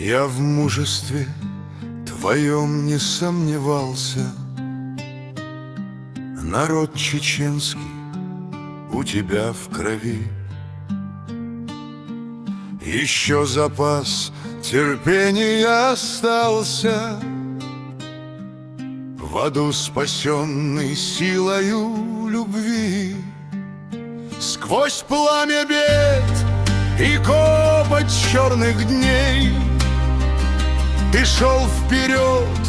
Я в мужестве твоем не сомневался. Народ чеченский у тебя в крови. Еще запас терпения остался, в аду спасенный силою любви. Сквозь пламя бед и копоть черных дней ты шел вперед,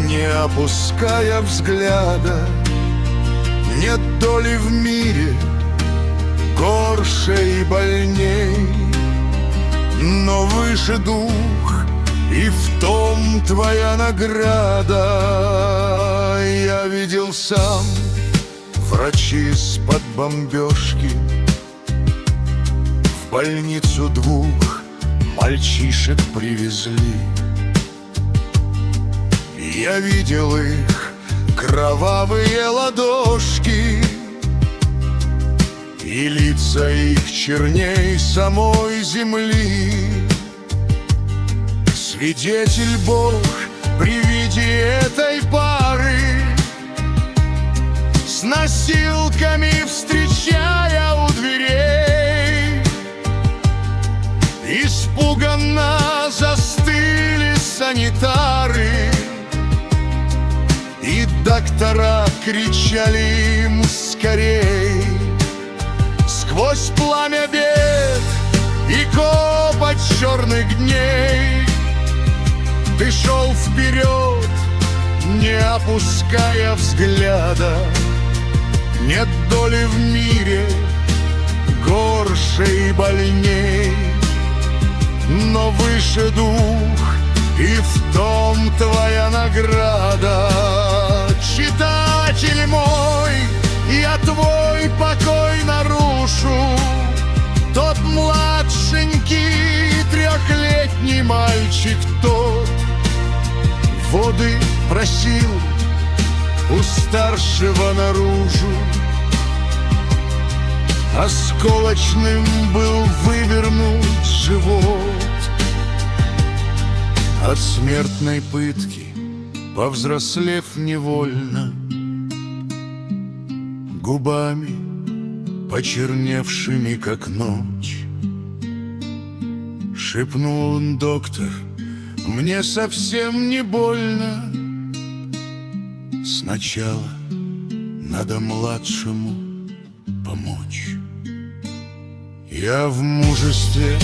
не опуская взгляда. Нет доли в мире горше и больней, но выше дух, и в том твоя награда. Я видел сам, врачи из-под бомбежки в больницу двух мальчишек привезли. Я видел их кровавые ладошки, и лица их черней самой земли. Свидетель Бог при виде этой пары, с носилками встречая у дверей, испуганно застыли санитары, и доктора кричали им скорей. Сквозь пламя бед и копоть черных дней ты шел вперед, не опуская взгляда. Нет доли в мире горше и больней, но выше дух, и в том твоя награда. Читатель мой, я твой покой нарушу. Тот младшенький трехлетний мальчик тот воды просил у старшего наружу. Осколочным был вывернут живот. От смертной пытки, повзрослев невольно, губами, почерневшими, как ночь, шепнул он: доктор, мне совсем не больно. Сначала надо младшему помочь. Я в мужестве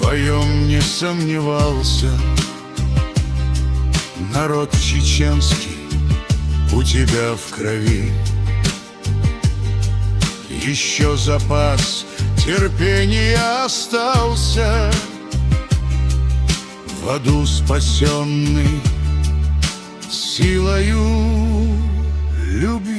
твоем не сомневался. Народ чеченский у тебя в крови. Еще запас терпения остался, в аду спасенный силою любви.